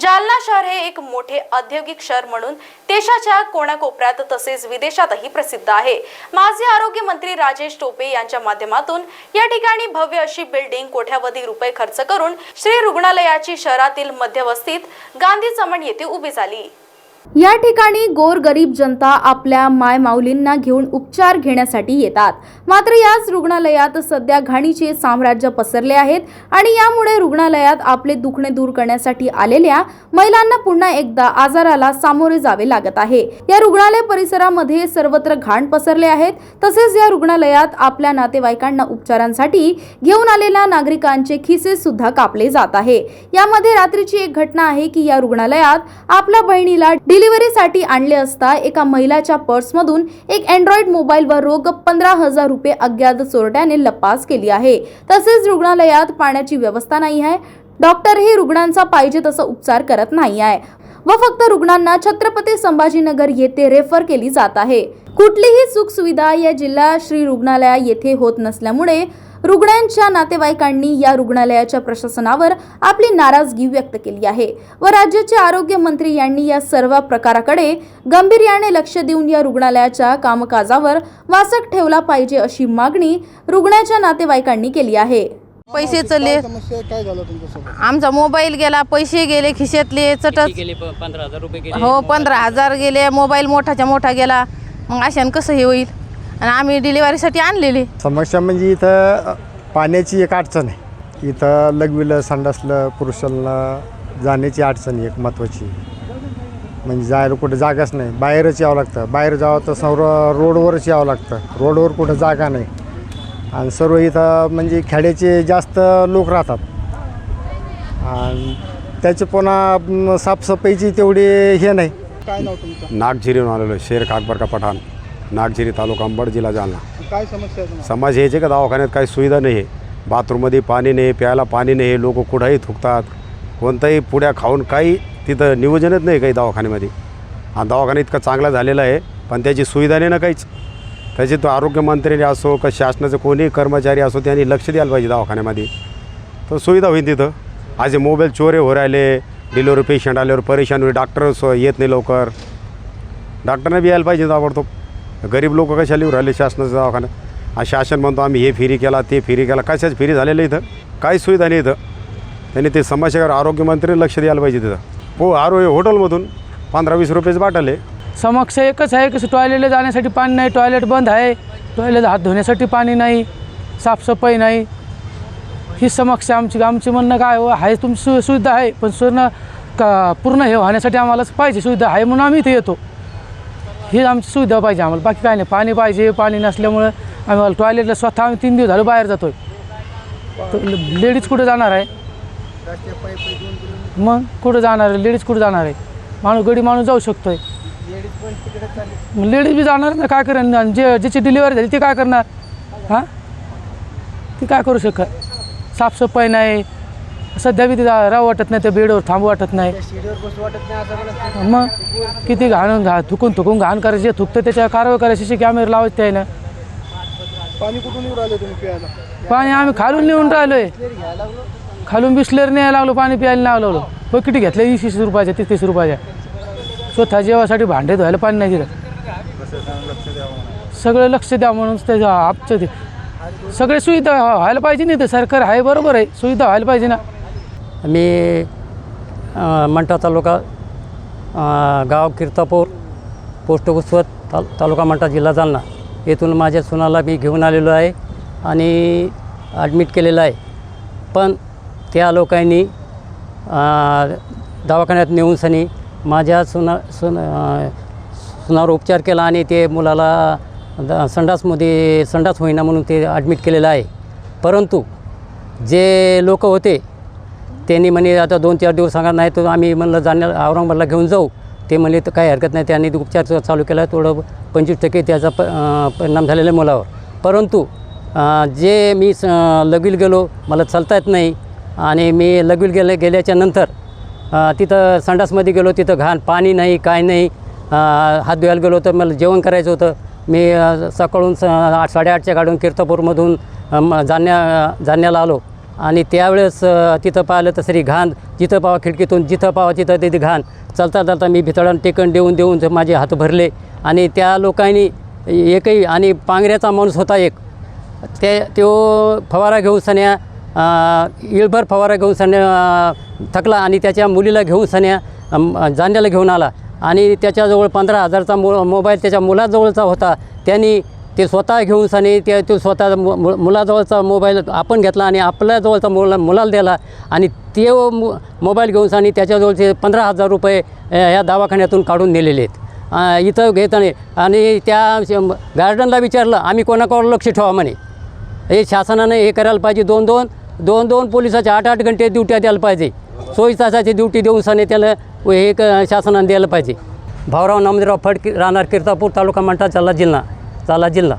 जालना शहर हे एक मोठे औद्योगिक शहर म्हणून देशाच्या कोणाकोपऱ्यात तसेच विदेशातही प्रसिद्ध आहे। माजी आरोग्य मंत्री राजेश टोपे यांच्या माध्यमातून या ठिकाणी भव्य अशी बिल्डिंग कोट्यावधी रुपये खर्च करून श्री रुग्णालयाची शहरातील मध्यवस्तीत गांधी चमन येथे उभी झाली। या ठिकाणी गोरगरीब जनता आपल्या मायमाऊलींना घेऊन उपचार घेण्यासाठी येतात। मात्र याच रुग्णालयात सध्या घाणीचे साम्राज्य पसरले आहेत आणि यामुळे रुग्णालयात आपले दुखणे दूर करण्यासाठी आलेल्या महिलांना पुन्हा एकदा आजाराला सामोरे जावे लागत आहे। या रुग्णालय परिसरामध्ये सर्वत्र घाण पसरले आहेत। तसेच या रुग्णालयात आपल्या नातेवाईकांना उपचारांसाठी घेऊन आलेल्या नागरिकांचे खिसे सुद्धा कापले जात आहे। यामध्ये रात्रीची एक घटना आहे की या रुग्णालयात आपल्या बहिणीला डिलिव्हरीसाठी आणले असता एका महिलाच्या पर्समधून एक अँड्रॉइड मोबाईलवर रोख 15,000 रुपये अज्ञात चोरट्याने लपास केली आहे। तसेच रुग्णालयात पाण्याची व्यवस्था नाही आहे। डॉक्टरही रुग्णांचा पाहिजे तसा उपचार करत नाही आहे व फक्त रुग्णांना छत्रपती संभाजीनगर येथे रेफर केली जात आहे। कुठलीही सुख सुविधा या जिल्हा श्री रुग्णालय येथे होत नसल्यामुळे रुग्णांच्या नातेवाईकांनी या रुग्णालयाच्या प्रशासनावर आपली नाराजगी व्यक्त केली आहे व राज्याचे आरोग्य मंत्री यांनी या सर्व प्रकाराकडे गांभीर्याने लक्ष देऊन या रुग्णालयाच्या कामकाजावर वासक ठेवला पाहिजे अशी मागणी रुग्णाच्या नातेवाईकांनी केली आहे। पैसे चले, आमचा मोबाईल गेला, पैसे गेले खिशातले चटच गेले 15,000 रुपये गेले। हो 15,000 गेले, मोबाईल मोठाच्या मोठा गेला। मग अशानं कसं हे होईल? आणि आम्ही डिलिव्हरीसाठी आणलेली समस्या म्हणजे इथं पाण्याची एक अडचण आहे। इथं लघवीला संडासला पुरुषांना जाण्याची अडचण एक महत्त्वाची, म्हणजे जायला कुठे जागाच नाही, बाहेरच यावं लागतं। बाहेर जावं तर सर्व रोडवरच यावं लागतं, रोडवर कुठं जागा नाही आणि सर्व इथं म्हणजे खेड्याचे जास्त लोक राहतात आणि त्याचे पुन्हा साफसफाईची तेवढी हे नाही। काय नाव तुमचं? नागझिरीहून आलेलो शेख अकबर का पठाण, नागझिरी तालुका अंबड जिल्हा जालना। काय समस्या आहे? समाज हेचे का दवाखान्यात काही सुविधा नाही आहे, बाथरूममध्ये पाणी नाही, प्यायला पाणी नाही, लोक कुठंही थुकतात, कोणताही पुड्या खाऊन काही तिथं नियोजनच नाही काही दवाखान्यामध्ये। हा दवाखाना इतका चांगला झालेला आहे पण त्याची सुविधा नाही ना काहीच। त्याची तो आरोग्यमंत्र्यांनी असो का शासनाचे कोणीही कर्मचारी असो त्यांनी लक्ष द्यायला पाहिजे दवाखान्यामध्ये, तर सुविधा होईल तिथं। आज मोबाईल चोरे हो राहिले, डिलिव्हरी पेशंट आल्यावर परेशान होईल, डॉक्टर येत नाही लवकर, डॉक्टरने बी यायला पाहिजे ताबडतोब। गरीब लोक कशाला येऊ राहिले शासनाचं दवाखान्यात? आज शासन म्हणतो आम्ही हे फ्री केला ते फ्री केला, कशाच फ्री झालेलं इथं काही सुविधा नाही इथं। त्यांनी ते समस्यावर आरोग्यमंत्र्यांनी लक्ष द्यायला पाहिजे तिथं। हो हॉटेलमधून 15-20 रुपयेच बाटल आहे। समस्या एकच आहे की टॉयलेटला जाण्यासाठी पाणी नाही, टॉयलेट बंद आहे, टॉयलेट हात धुण्यासाठी पाणी नाही, साफसफाई नाही, ही समस्या आमची म्हणणं काय आहे तुमची सुविधा आहे पण पूर्ण हे होण्यासाठी आम्हाला पाहिजे सुविधा आहे म्हणून आम्ही इथे येतो। ही आमची सुविधा पाहिजे आम्हाला, बाकी काय नाही। पाणी पाहिजे, पाणी नसल्यामुळं आम्हाला टॉयलेटला स्वतः आम्ही 3 दिवस झालं बाहेर जातो आहे। लेडीज कुठे जाणार आहे? मग कुठं जाणार आहे लेडीज? कुठं जाणार आहे? गडी माणूस जाऊ शकतो आहे, लेडीज बी जाणार ना, काय करणार? ज्याची डिलिव्हरी झाली ते काय करणार? हां ती काय करू शकत? साफसफाई नाही, सध्या बी तिथं राहू वाटत नाही, त्या बेडवर थांबू वाटत नाही। मग किती थुकून घाण करायचे, जे थुकतं त्याच्या कारवाई करायची, कॅमेरा लावायचे त्यानं। पाणी कुठून येऊ राहिले तुम्ही प्यायला? पाणी आम्ही खालून नेऊन राहिलो आहे, खालून बिस्लरी न्यायला लागलो, पाणी प्यायला नाही लागलो। बकेटी घेतल्या 20 रुपयाच्या 30 रुपयाच्या, स्वतः जेवासाठी भांडे धुवायला पाणी नाही दिलं। सगळं लक्ष द्या म्हणून त्याचं आमचं ते सगळे सुविधा व्हायला पाहिजे नाही तर सरकार आहे बरोबर आहे, सुविधा व्हायला पाहिजे ना। मी मंठा तालुका गाव कीर्तापूर पोस्ट उसवत तालुका मंठा जिल्हा जालना येथून माझ्या सुनाला मी घेऊन आलेलो आहे आणि ॲडमिट केलेलं आहे। पण त्या लोकांनी दवाखान्यात नेऊन सनी माझ्या सुनावर उपचार केला आणि ते मुलाला संडास होईना म्हणून ते ॲडमिट केलेलं आहे। परंतु जे लोक होते त्यांनी म्हणे आता 2-4 दिवस सांगा, नाही तर आम्ही म्हणलं औरंगाबादला घेऊन जाऊ। ते म्हणले तर काही हरकत नाही, त्यांनी उपचार चालू केला, थोडं 25% त्याचा परिणाम झालेला आहे मुलावर। परंतु जे मी लगवील गेलो, मला चालता येत नाही आणि मी लगवील गेल्याच्या नंतर तिथं संडासमध्ये गेलो, तिथं घाण पाणी नाही, काय नाही। हात धुवायला गेलो तर मला जेवण करायचं होतं। मी सकाळून 8-8:30च्या गाडून कीर्तपूरमधून जालन्याला आलो आणि त्यावेळेस तिथं पाहिलं तर सरी घाण, जिथं पावा खिडकीतून जिथं पावा तिथं तिथे घाण. चालता चालता मी भितळानं टेकन देऊन माझे हात भरले. आणि त्या लोकांनी एकही, आणि पांगऱ्याचा माणूस होता एक, तो फवारा घेऊन सन्या इळभर फवारा घेऊन सन्या थकला आणि त्याच्या मुलीला घेऊन सन्या जाण्याला घेऊन आला. आणि त्याच्याजवळ 15,000चा मोबाईल त्याच्या मुलाजवळचा होता. त्यांनी ते स्वतः घेऊन सने तो स्वतः मुलाजवळचा मोबाईल आपण घेतला आणि आपल्याजवळचा मुलाला दिला. आणि ते मोबाईल घेऊन सने त्याच्याजवळचे 15,000 रुपये ह्या दवाखान्यातून काढून नेलेले आहेत इथं घेताना. आणि त्या गार्डनला विचारलं, आम्ही कोणाकोणाला लक्ष ठेवा म्हणे. हे शासनानं हे करायला पाहिजे. दोन पोलिसाच्या 8-8 घंटे ड्युट्या द्यायला पाहिजे. 24 तासाची ड्युटी देऊन सने त्याला हे शासनानं द्यायला पाहिजे. भाऊराव नामदेवराव फडके, राहणार किर्तापूर, तालुका मंठा, जालना जिल्हा.